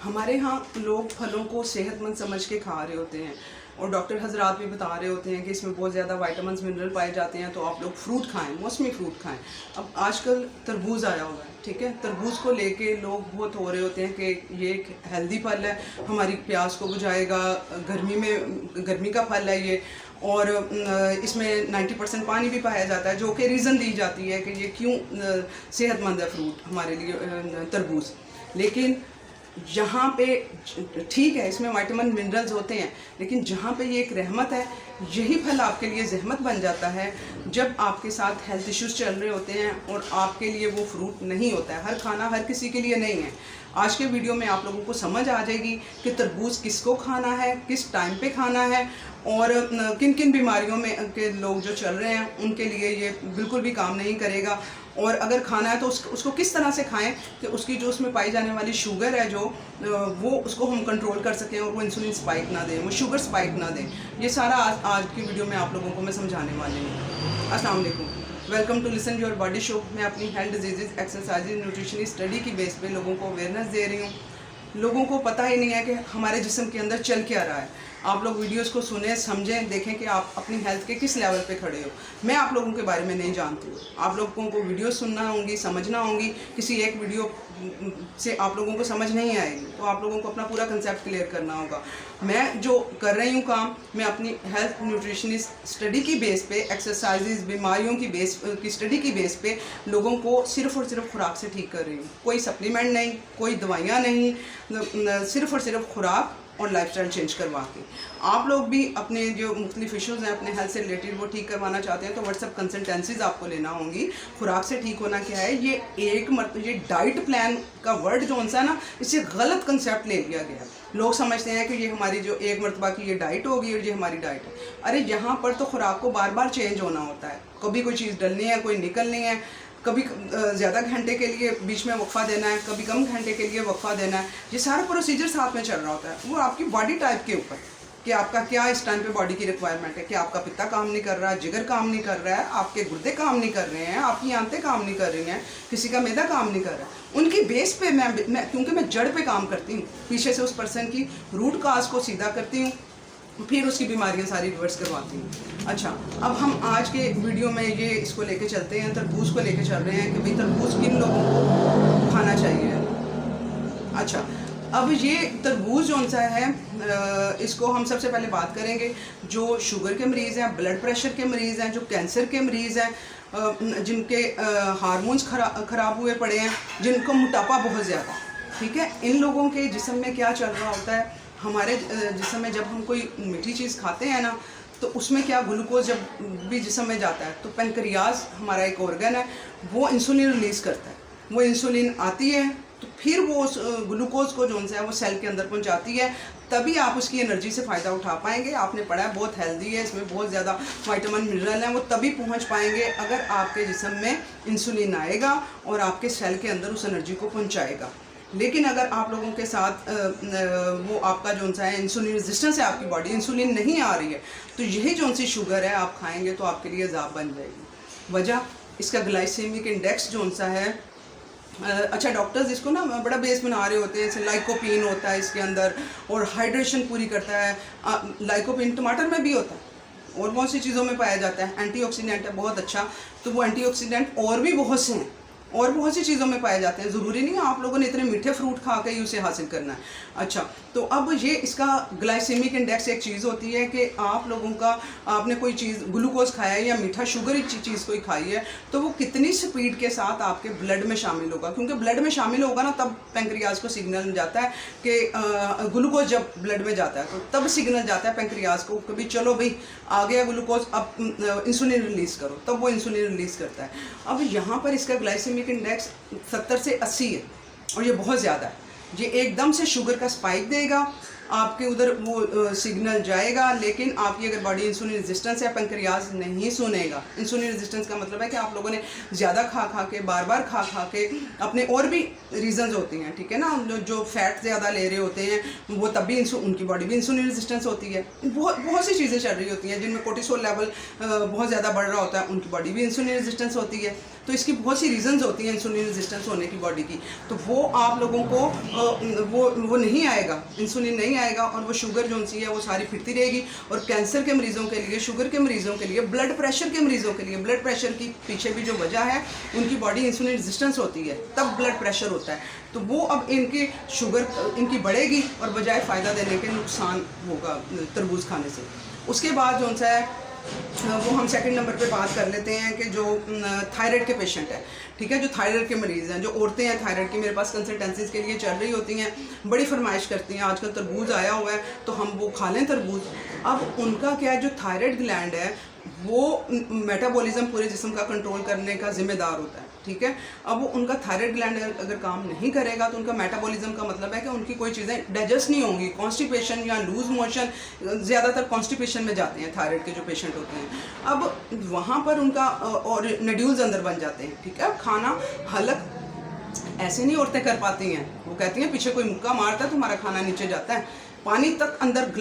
हमारे यहाँ लोग फलों को सेहतमंद समझ के खा रहे होते हैं और डॉक्टर हजरात भी बता रहे होते हैं कि इसमें बहुत ज़्यादा विटामिन्स मिनरल पाए जाते हैं, तो आप लोग फ्रूट खाएं, मौसमी फ्रूट खाएं। अब आजकल तरबूज आया हुआ है, ठीक है, तरबूज को लेके लोग बहुत हो रहे होते हैं कि ये एक हेल्दी फल है, हमारी प्यास को बुझाएगा, गर्मी का फल है ये, और इसमें 90% पानी भी पाया जाता है, जो कि रीज़न दी जाती है कि ये क्यों सेहतमंद है फ्रूट हमारे लिए तरबूज। लेकिन जहाँ पे ठीक है इसमें विटामिन मिनरल्स होते हैं, लेकिन जहाँ पे ये एक रहमत है, यही फल आपके लिए जहमत बन जाता है जब आपके साथ हेल्थ इश्यूज चल रहे होते हैं और आपके लिए वो फ्रूट नहीं होता है। हर खाना हर किसी के लिए नहीं है। आज के वीडियो में आप लोगों को समझ आ जाएगी कि तरबूज किसको खाना है, किस टाइम पे खाना है, और किन किन बीमारियों में के लोग जो चल रहे हैं उनके लिए ये बिल्कुल भी काम नहीं करेगा। और अगर खाना है तो उसको किस तरह से खाएं कि उसकी जो उसमें पाई जाने वाली शुगर है जो वो उसको हम कंट्रोल कर सकें और वो इंसुलिन स्पाइक ना दें, वो शुगर स्पाइक ना दें। ये सारा आज की वीडियो में आप लोगों को मैं समझाने वाली हूँ। अस्सलाम वालेकुम, welcome to listen your body show. मैं अपनी health disease exercise nutrition study की बेस पे लोगों को अवेयरनेस दे रही हूँ। लोगों को पता ही नहीं है कि हमारे जिस्म के अंदर चल क्या रहा है। आप लोग वीडियोस को सुने, समझें, देखें कि आप अपनी हेल्थ के किस लेवल पे खड़े हो। मैं आप लोगों के बारे में नहीं जानती हूँ। आप लोगों को वीडियो सुनना होंगी, समझना होंगी। किसी एक वीडियो से आप लोगों को समझ नहीं आएगी, तो आप लोगों को अपना पूरा कंसेप्ट क्लियर करना होगा। मैं जो कर रही हूँ काम, मैं अपनी हेल्थ न्यूट्रिशनिस्ट स्टडी की बेस पे, एक्सरसाइजेज, बीमारियों की बेस की स्टडी की बेस पे लोगों को सिर्फ़ और सिर्फ खुराक से ठीक कर रही हूँ। कोई सप्लीमेंट नहीं, कोई दवाइयाँ नहीं, सिर्फ़ और सिर्फ खुराक और लाइफस्टाइल चेंज करवा के। आप लोग भी अपने जो मुख्तलिफ इशूज़ हैं अपने हेल्थ से रिलेटेड वो ठीक करवाना चाहते हैं तो व्हाट्सअप कंसल्टेंसीज आपको लेना होंगी। खुराक से ठीक होना क्या है, ये डाइट प्लान का वर्ड जो सा है ना, इससे गलत कंसेप्ट ले लिया गया। लोग समझते हैं कि ये हमारी जो एक मरतबा की ये डाइट होगी और ये हमारी डाइट है। अरे यहाँ पर तो खुराक को बार बार चेंज होना होता है। कभी कोई चीज़ डलनी है, कोई निकलनी है, कभी ज़्यादा घंटे के लिए बीच में वक्फा देना है, कभी कम घंटे के लिए वक्फा देना है। ये सारा प्रोसीजर साथ में चल रहा होता है। वो आपकी बॉडी टाइप के ऊपर कि आपका क्या इस टाइम पे बॉडी की रिक्वायरमेंट है, कि आपका पित्ता काम नहीं कर रहा है, जिगर काम नहीं कर रहा है, आपके गुर्दे काम नहीं कर रहे हैं, आपकी आंतें काम नहीं कर रही हैं, किसी का मैदा काम नहीं कर रहा है। उनकी बेस पे मैं क्योंकि मैं जड़ पे काम करती हूँ, पीछे से उस पर्सन की रूट काज को सीधा करती हूँ, फिर उसकी बीमारियां सारी रिवर्स करवाती हूँ। अच्छा, अब हम आज के वीडियो में ये इसको लेके चलते हैं, तरबूज को लेके चल रहे हैं कि भाई तरबूज किन लोगों को खाना चाहिए। अच्छा, अब ये तरबूज जौन सा है, इसको हम सबसे पहले बात करेंगे जो शुगर के मरीज़ हैं, ब्लड प्रेशर के मरीज़ हैं, जो कैंसर के मरीज़ हैं, जिनके हार्मोन्स ख़राब हुए पड़े हैं, जिनको मोटापा बहुत ज़्यादा, ठीक है। इन लोगों के जिस्म में क्या चल रहा होता है, हमारे जिस्म में जब हम कोई मीठी चीज़ खाते हैं ना, तो उसमें क्या ग्लूकोज जब भी जिस्म में जाता है तो पेनक्रियाज हमारा एक ऑर्गन है, वो इंसुलिन रिलीज़ करता है। वो इंसुलिन आती है तो फिर वो उस ग्लूकोज को जो है वो सेल के अंदर पहुंचाती है, तभी आप उसकी एनर्जी से फ़ायदा उठा पाएंगे। आपने पढ़ा है बहुत हेल्दी है, इसमें बहुत ज़्यादा विटामिन मिनरल हैं, वो तभी पहुंच पाएंगे अगर आपके जिस्म में इंसुलिन आएगा और आपके सेल के अंदर उस एनर्जी को पहुँचाएगा। लेकिन अगर आप लोगों के साथ वो आपका जो सा है इंसुलिन रेजिस्टेंस है, आपकी बॉडी इंसुलिन नहीं आ रही है, तो यही जो सी शुगर है आप खाएंगे तो आपके लिए अज़ाब बन जाएगी। वजह इसका ग्लाइसेमिक इंडेक्स जो सा है, अच्छा डॉक्टर्स इसको ना बड़ा बेस बना रहे होते हैं, जैसे लाइकोपीन होता है इसके अंदर और हाइड्रेशन पूरी करता है। लाइकोपीन टमाटर में भी होता है और बहुत सी चीज़ों में पाया जाता है, एंटीऑक्सीडेंट है बहुत अच्छा। तो वो एंटीऑक्सीडेंट और भी बहुत से हैं और बहुत सी चीज़ों में पाए जाते हैं। ज़रूरी नहीं है आप लोगों ने इतने मीठे फ्रूट खा के ही उसे हासिल करना है। अच्छा, तो अब ये इसका ग्लाइसेमिक इंडेक्स एक चीज़ होती है कि आप लोगों का, आपने कोई चीज़ ग्लूकोज खाया है या मीठा शुगर चीज़ कोई खाई है तो वो कितनी स्पीड के साथ आपके ब्लड में शामिल होगा, क्योंकि ब्लड में शामिल होगा ना तब पेंक्रियाज को सिग्नल जाता है कि ग्लूकोज जब ब्लड में जाता है तो तब सिग्नल जाता है पेंक्रियाज को कि भाई चलो भाई आ गया ग्लूकोज, अब इंसुलिन रिलीज़ करो, तब वो इंसुलिन रिलीज़ करता है। अब यहाँ पर इसका ग्लाइसेमिक इंडेक्स 70 से 80 है और ये बहुत ज़्यादा है। ये एकदम से शुगर का स्पाइक देगा आपके उधर वो सिग्नल जाएगा, लेकिन आपकी अगर बॉडी इंसुलिन रेजिस्टेंस है, पेंक्रियाज नहीं सुनेगा। इंसुलिन रेजिस्टेंस का मतलब है कि आप लोगों ने ज़्यादा खा खा के, बार बार खा खा के, अपने और भी रीजंस होती हैं, ठीक है ना, जो फैट ज़्यादा ले रहे होते हैं वो तब भी उनकी बॉडी भी इंसुलिन रेजिस्टेंस होती है। बहुत सी चीज़ें चल रही होती हैं जिनमें कोर्टिसोल लेवल बहुत ज़्यादा बढ़ रहा होता है, उनकी बॉडी भी इंसुलिन रेजिस्टेंस होती है। तो इसकी बहुत सी रीजंस होती हैं इंसुलिन रेजिस्टेंस होने की बॉडी की। तो वो आप लोगों को वो नहीं आएगा, इंसुलिन नहीं आएगा, और वो शुगर जो सी है वो सारी फिरती रहेगी। और कैंसर के मरीज़ों के लिए, शुगर के मरीज़ों के लिए, ब्लड प्रेशर के मरीज़ों के लिए, ब्लड प्रेशर की पीछे भी जो वजह है उनकी बॉडी इंसुलिन रेजिस्टेंस होती है, तब ब्लड प्रेशर होता है। तो वो अब इनकी शुगर इनकी बढ़ेगी और बजाय फ़ायदा देने के नुकसान होगा तरबूज खाने से। उसके बाद जो सा है वो हम सेकंड नंबर पे बात कर लेते हैं कि जो थायराइड के पेशेंट है, ठीक है, जो थायराइड के मरीज़ हैं, जो औरतें हैं थायराइड की, मेरे पास कंसल्टेंसीज के लिए चल रही होती हैं, बड़ी फरमाइश करती हैं आजकल तरबूज आया हुआ है तो हम वो खा लें तरबूज। अब उनका क्या है, जो थायराइड ग्लैंड है वो मेटाबॉलिज्म पूरे जिस्म का कंट्रोल करने का जिम्मेदार होता है, ठीक है। अब वो उनका थायराइड ग्लैंड अगर काम नहीं करेगा तो उनका मेटाबॉलिज्म का मतलब है कि उनकी कोई चीज़ें डाइजेस्ट नहीं होंगी, कॉन्स्टिपेशन या लूज मोशन, ज़्यादातर कॉन्स्टिपेशन में जाते हैं थायराइड के जो पेशेंट होते हैं। अब वहाँ पर उनका और नड्यूल्स अंदर बन जाते हैं, ठीक है। अब खाना हलक ऐसे नहीं औरतें कर पाती हैं, वो कहती हैं पीछे कोई मुक्का मारता है तो हमारा खाना नीचे जाता है, पानी तक अंदर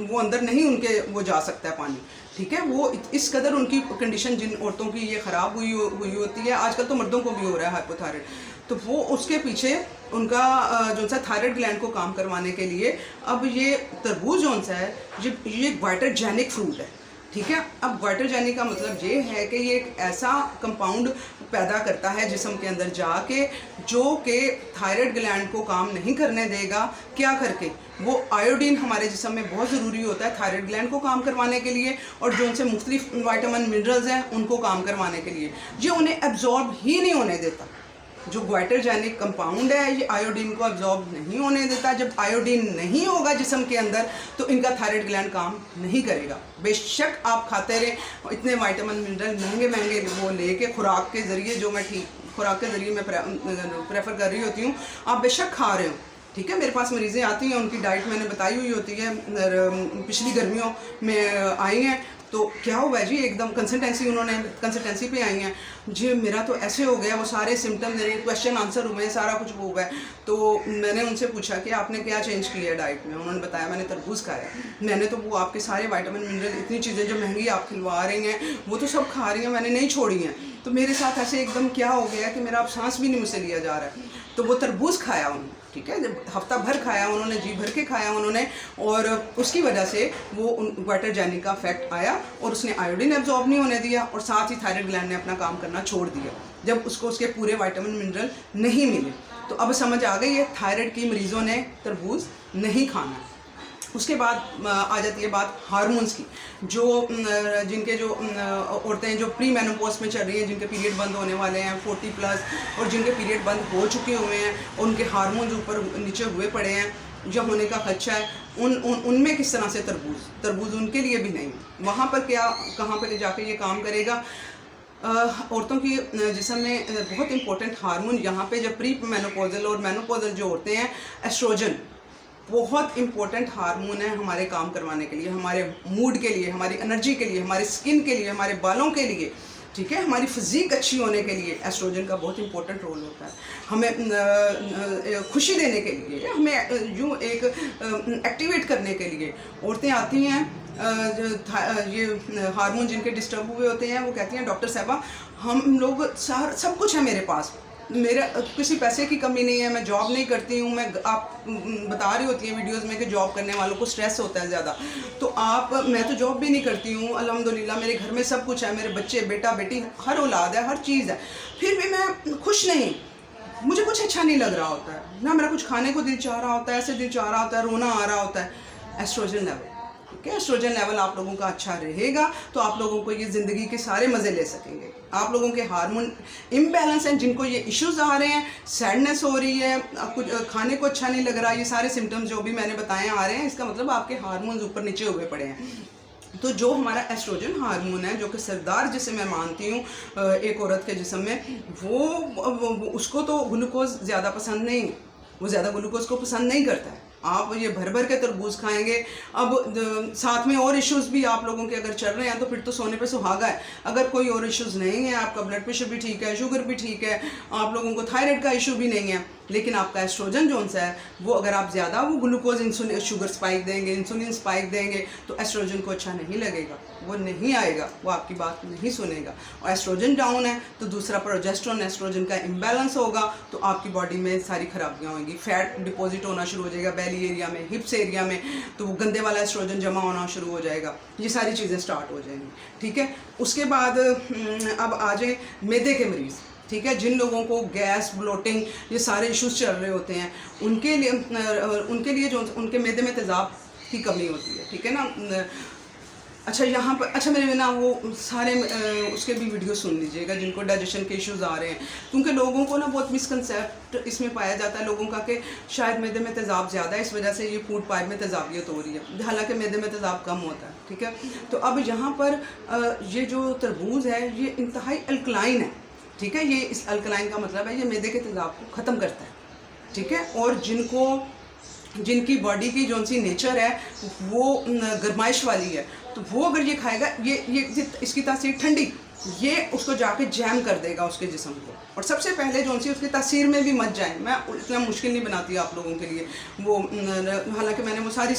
वो अंदर नहीं उनके वो जा सकता है पानी, ठीक है। वो इस कदर उनकी कंडीशन जिन औरतों की ये ख़राब हुई होती है, आजकल तो मर्दों को भी हो रहा है हाइपोथायराइड, तो वो उसके पीछे उनका जो सा थायराइड ग्लैंड को काम करवाने के लिए अब ये तरबूज जो सा है ये ग्वाइटरजेनिक फ्रूट है, ठीक है। अब ग्वाइटरजेनिक का मतलब ये है कि ये एक ऐसा कंपाउंड पैदा करता है जिस्म के अंदर जाके, जो कि थायराइड ग्लैंड को काम नहीं करने देगा। क्या करके? वो आयोडीन हमारे जिस्म में बहुत ज़रूरी होता है थायराइड ग्लैंड को काम करवाने के लिए, और जो उनसे मुख्तलिफ विटामिन मिनरल्स हैं उनको काम करवाने के लिए, ये उन्हें एब्जॉर्ब ही नहीं होने देता। जो ग्वाइटरजेनिक कंपाउंड है ये आयोडीन को एब्जॉर्ब नहीं होने देता। जब आयोडीन नहीं होगा जिस्म के अंदर तो इनका थायराइड ग्लैंड काम नहीं करेगा। बेशक आप खाते रहें, इतने विटामिन मिनरल महंगे महंगे वो लेके खुराक के ज़रिए, जो मैं ठीक खुराक के ज़रिए मैं प्रेफर कर रही होती हूँ, आप बेशक खा रहे हो, ठीक है। मेरे पास मरीज़ें आती हैं, उनकी डाइट मैंने बताई हुई होती है, पिछली गर्मियों में आई हैं, तो क्या हुआ है जी, एकदम कंसल्टेंसी पे आई हैं जी, मेरा तो ऐसे हो गया, वो सारे सिम्टम मेरे क्वेश्चन आंसर हुए, सारा कुछ वो हुआ है। तो मैंने उनसे पूछा कि आपने क्या चेंज किया है डाइट में, उन्होंने बताया मैंने तरबूज खाया। मैंने तो वो आपके सारे विटामिन मिनरल, इतनी चीज़ें जो महंगी आप खिलवा रही हैं वो तो सब खा रही हैं, मैंने नहीं छोड़ी हैं। तो मेरे साथ ऐसे एकदम क्या हो गया कि मेरा अब सांस भी नहीं मुझसे लिया जा रहा है। तो वो तरबूज खाया उन्होंने, ठीक है, जब हफ्ता भर खाया उन्होंने, जी भर के खाया उन्होंने, और उसकी वजह से वो ग्वाइटरजेनिक का इफेक्ट आया और उसने आयोडीन एब्जॉर्ब नहीं होने दिया, और साथ ही थायराइड ग्लैंड ने अपना काम करना छोड़ दिया जब उसको उसके पूरे विटामिन मिनरल नहीं मिले। तो अब समझ आ गई है थायराइड की मरीज़ों ने तरबूज नहीं खाना। उसके बाद आ जाती है बात हार्मोन्स की, जो जिनके जो औरतें जो प्री मेनोपॉज में चल रही हैं, जिनके पीरियड बंद होने वाले हैं 40+, और जिनके पीरियड बंद हो चुके हुए हैं, उनके हार्मोन्स ऊपर नीचे हुए पड़े हैं, जो होने का खदशा है, उनमें किस तरह से तरबूज उनके लिए भी नहीं। वहाँ पर क्या, कहाँ पर जाके ये काम करेगा? औरतों की जिस्म में बहुत इंपॉर्टेंट हार्मोन यहाँ पे, जब प्री मेनोपॉजल और मेनोपॉजल जो होते हैं, एस्ट्रोजन बहुत इंपॉर्टेंट हार्मोन है हमारे काम करवाने के लिए, हमारे मूड के लिए, हमारी एनर्जी के लिए, हमारे स्किन के लिए, हमारे बालों के लिए, ठीक है, हमारी फिजिक अच्छी होने के लिए एस्ट्रोजन का बहुत इंपॉर्टेंट रोल होता है। हमें खुशी देने के लिए, हमें यूँ एक एक्टिवेट करने के लिए औरतें आती हैं, ये हार्मोन जिनके डिस्टर्ब हुए होते हैं, वो कहती हैं डॉक्टर साहबा हम लोग सब कुछ है मेरे पास, मेरा किसी पैसे की कमी नहीं है, मैं जॉब नहीं करती हूँ, मैं आप बता रही होती हैं वीडियोस में कि जॉब करने वालों को स्ट्रेस होता है ज़्यादा, तो मैं तो जॉब भी नहीं करती हूँ, अल्हम्दुलिल्लाह मेरे घर में सब कुछ है, मेरे बच्चे बेटा बेटी हर औलाद है, हर चीज़ है, फिर भी मैं खुश नहीं, मुझे कुछ अच्छा नहीं लग रहा होता है ना, मेरा कुछ खाने को दिल चाह रहा होता है, ऐसे दिल चाह रहा होता है, रोना आ रहा होता है। एस्ट्रोजन लेवल, ठीक है, एस्ट्रोजन लेवल आप लोगों का अच्छा रहेगा तो आप लोगों को ये ज़िंदगी के सारे मज़े ले सकेंगे। आप लोगों के हार्मोन इम्बैलेंस हैं, जिनको ये इश्यूज आ रहे हैं, सैडनेस हो रही है, कुछ खाने को अच्छा नहीं लग रहा, ये सारे सिम्टम्स जो भी मैंने बताए आ रहे हैं, इसका मतलब आपके हार्मोन्स ऊपर नीचे हुए पड़े हैं। तो जो हमारा एस्ट्रोजन हार्मोन है, जो कि सरदार जिसे मैं मानती हूँ एक औरत के जिस्म में, वो उसको तो ग्लूकोज ज़्यादा पसंद नहीं, वो ज़्यादा ग्लूकोज को पसंद नहीं करता है। आप ये भर भर के तरबूज खाएंगे। अब साथ में और इश्यूज़ भी आप लोगों के अगर चल रहे हैं तो फिर तो सोने पे सुहागा है। अगर कोई और इश्यूज़ नहीं है, आपका ब्लड प्रेशर भी ठीक है, शुगर भी ठीक है, आप लोगों को थायराइड का इशू भी नहीं है, लेकिन आपका एस्ट्रोजन जो सा है वो अगर आप ज़्यादा वो ग्लूकोज इंसुलिन शुगर स्पाइक देंगे, इंसुलिन स्पाइक देंगे, तो एस्ट्रोजन को अच्छा नहीं लगेगा, वो नहीं आएगा, वो आपकी बात नहीं सुनेगा। और एस्ट्रोजन डाउन है तो दूसरा प्रोजेस्टेरोन एस्ट्रोजन का इम्बैलेंस होगा, तो आपकी बॉडी में सारी खराबियाँ होंगी, फैट डिपॉजिट होना शुरू हो जाएगा बेली एरिया में, हिप्स एरिया में, तो वो गंदे वाला एस्ट्रोजन जमा होना शुरू हो जाएगा, ये सारी चीज़ें स्टार्ट हो जाएंगी। ठीक है, उसके बाद अब आ जाए मैदे के मरीज़। ठीक है, जिन लोगों को गैस, ब्लोटिंग, ये सारे इश्यूज चल रहे होते हैं, उनके लिए जो उनके मैदे में तेज़ाब की कमी होती है। ठीक है ना। अच्छा, यहाँ पर अच्छा मेरे ना वो सारे उसके भी वीडियो सुन लीजिएगा जिनको डाइजेशन के इश्यूज़ आ रहे हैं, क्योंकि लोगों को ना बहुत मिसकंसेप्ट इसमें पाया जाता है लोगों का कि शायद मैदे में तेज़ाब ज़्यादा है, इस वजह से ये फूड पाइप में तेज़ाबियत हो रही है, हालांकि मैदे में तेज़ाब कम होता है। ठीक है, तो अब यहाँ पर ये जो तरबूज है ये इंतहाई अल्कलाइन है। ठीक है, ये इस अल्कलाइन का मतलब है ये मैदे के तेज़ाब को ख़त्म करता है। ठीक है, और जिनकी बॉडी की जो सी नेचर है वो गर्माइश वाली है, तो वो अगर ये खाएगा, ये इसकी तासीर ठंडी, ये उसको जाके जैम कर देगा उसके जिस्म को। और सबसे पहले जो सी उसकी तासीर में भी मत जाए, मैं इतना मुश्किल नहीं बनाती आप लोगों के लिए वो, हालांकि मैंने वो सारी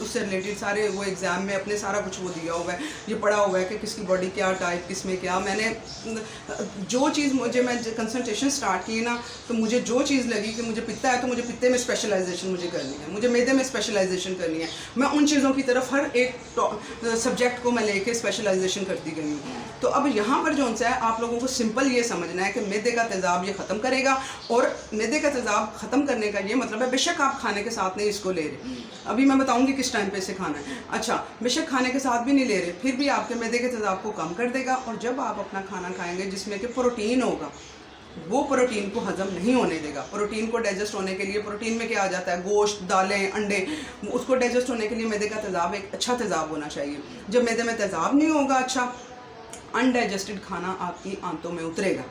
उससे रिलेटेड सारे वो एग्ज़ाम में अपने सारा कुछ वो दिया हुआ है, ये पढ़ा हुआ है कि किसकी बॉडी क्या टाइप, किस में क्या। मैंने जो चीज़ मैं कंसल्टेशन स्टार्ट की ना, तो मुझे जो चीज़ लगी कि मुझे पित्ता है तो मुझे पित्ते में स्पेशलाइजेशन मुझे करनी है, मुझे मैदे में स्पेशलाइजेशन करनी है, मैं उन चीज़ों की तरफ हर एक सब्जेक्ट को मैं लेके स्पेशलाइजेशन करती गई हूँ। तो अब यहाँ पर जो सा है आप लोगों को सिंपल ये समझना है कि मैदे का तेज़ाब ये ख़त्म करेगा, और मैदे का तेज़ाब ख़त्म करने का ये मतलब है बेशक आप खाने के साथ नहीं इसको ले रहे, अभी मैं बताऊँगी किस टाइम पे इसे खाना है। अच्छा, बेशक खाने के साथ भी नहीं ले रहे, फिर भी आपके मैदे के तेज़ाब को कम कर देगा। और जब आप अपना खाना खाएंगे जिसमें कि प्रोटीन होगा, वो प्रोटीन को हजम नहीं होने देगा। प्रोटीन को डाइजेस्ट होने के लिए, प्रोटीन में क्या आ जाता है, गोश्त, दालें, अंडे, उसको डाइजेस्ट होने के लिए मैदे का तेज़ाब एक अच्छा तेज़ाब होना चाहिए। जब मैदे में तेज़ाब नहीं होगा अच्छा, अनडाइजेस्टेड खाना आपकी आंतों में उतरेगा।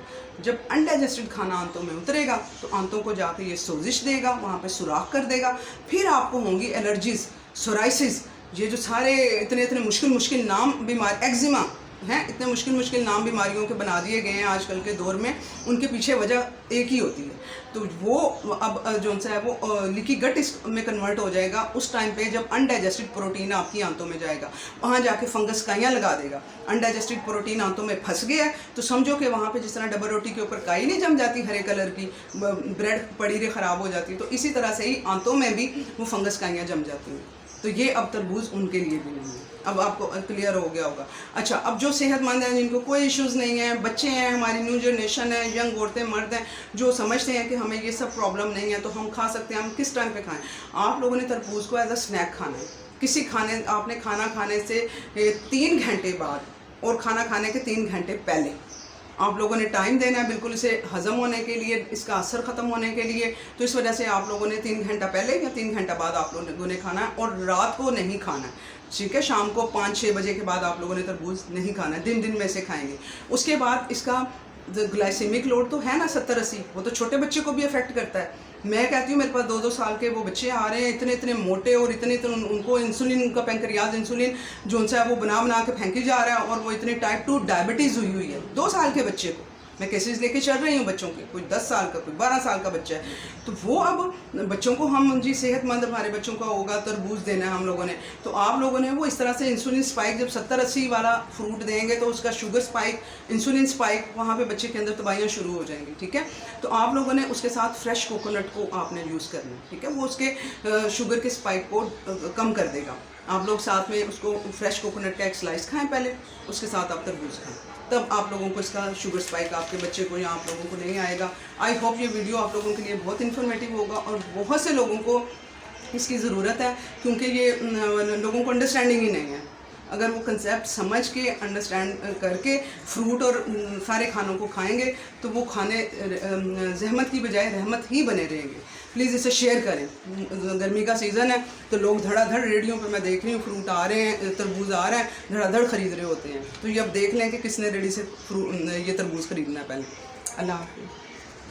जब अनडाइजेस्टेड खाना आंतों में उतरेगा तो आंतों को जाके ये सोजिश देगा, वहाँ पे सुराख कर देगा, फिर आपको होंगी एलर्जीज, सोराइसिस, ये जो सारे इतने मुश्किल नाम बीमार, एक्जिमा हैं, इतने मुश्किल नाम बीमारियों के बना दिए गए हैं आजकल के दौर में, उनके पीछे वजह एक ही होती है। तो वो अब जो सा है वो लीकी गट में कन्वर्ट हो जाएगा उस टाइम पे जब अनडाइजेस्टेड प्रोटीन आपकी आंतों में जाएगा, वहाँ जाके फंगस काइयाँ लगा देगा। अनडाइजेस्टेड प्रोटीन आंतों में फंस गया है तो समझो कि वहाँ पे जिस तरह डबल रोटी के ऊपर काई नहीं जम जाती हरे कलर की, ब्रेड पड़ी ख़राब हो जाती है, तो इसी तरह से ही आंतों में भी वो फंगस काइयाँ जम जाती हैं। तो ये अब तरबूज उनके लिए भी नहीं है। अब आपको क्लियर हो गया होगा। अच्छा, अब जो सेहतमंद हैं, जिनको कोई इश्यूज़ नहीं है, बच्चे हैं, हमारी न्यू जनरेशन है, यंग औरतें, मर्द हैं, जो समझते हैं कि हमें ये सब प्रॉब्लम नहीं है तो हम खा सकते हैं। हम किस टाइम पे खाएं? आप लोगों ने तरबूज को एज अ स्नैक खाना है। किसी आपने खाना खाने से 3 घंटे बाद और खाना खाने के 3 घंटे पहले आप लोगों ने टाइम देना है बिल्कुल इसे हज़म होने के लिए, इसका असर ख़त्म होने के लिए। तो इस वजह से आप लोगों ने 3 घंटा पहले या 3 घंटा बाद आप लोगों ने खाना है, और रात को नहीं खाना है। ठीक है, शाम को 5-6 बजे के बाद आप लोगों ने तरबूज नहीं खाना है, दिन में से खाएंगे। उसके बाद इसका ग्लाइसेमिक लोड तो है ना 70-80, वो तो छोटे बच्चे को भी अफेक्ट करता है। मैं कहती हूँ मेरे पास 2-2 साल के वो बच्चे आ रहे हैं, इतने मोटे, और इतने उनको इंसुलिन, उनका पेंक्रियाज इंसुलिन जो सा है वो बना के फेंकी जा रहा है, और वो इतने टाइप 2 डायबिटीज़ हुई है 2 साल के बच्चे को। मैं केसेस लेके चल रही हूँ बच्चों के, कोई 10 साल का, कोई 12 साल का बच्चा है। तो वो अब बच्चों को हम जी सेहतमंद हमारे बच्चों का होगा, तरबूज देना है हम लोगों ने, तो आप लोगों ने वो इस तरह से इंसुलिन स्पाइक, जब 70-80 वाला फ्रूट देंगे तो उसका शुगर स्पाइक, इंसुलिन स्पाइक, वहाँ पे बच्चे के अंदर दवाइयाँ शुरू हो जाएंगी। ठीक है, तो आप लोगों ने उसके साथ फ्रेश कोकोनट को आपने यूज़ करना है। ठीक है, वो उसके शुगर के स्पाइक को कम कर देगा। आप लोग साथ में उसको फ्रेश कोकोनट का एक स्लाइस खाएँ पहले, उसके साथ आप तरबूज खाएँ, तब आप लोगों को इसका शुगर स्पाइक आपके बच्चे को या आप लोगों को नहीं आएगा। आई होप ये वीडियो आप लोगों के लिए बहुत इन्फॉर्मेटिव होगा, और बहुत से लोगों को इसकी ज़रूरत है, क्योंकि ये लोगों को अंडरस्टैंडिंग ही नहीं है। अगर वो कंसेप्ट समझ के अंडरस्टैंड करके फ्रूट और सारे खानों को खाएंगे तो वो खाने जहमत की बजाय रहमत ही बने रहेंगे। प्लीज़ इसे शेयर करें। गर्मी का सीज़न है तो लोग धड़ाधड़, रेडियो पे मैं देख रही हूँ फ्रूट आ रहे हैं, तरबूज आ रहा है, धड़ाधड़ ख़रीद रहे होते हैं। तो ये अब देख लें कि किसने रेडी से ये तरबूज ख़रीदना है पहले। अल्लाह हाफ़िज़।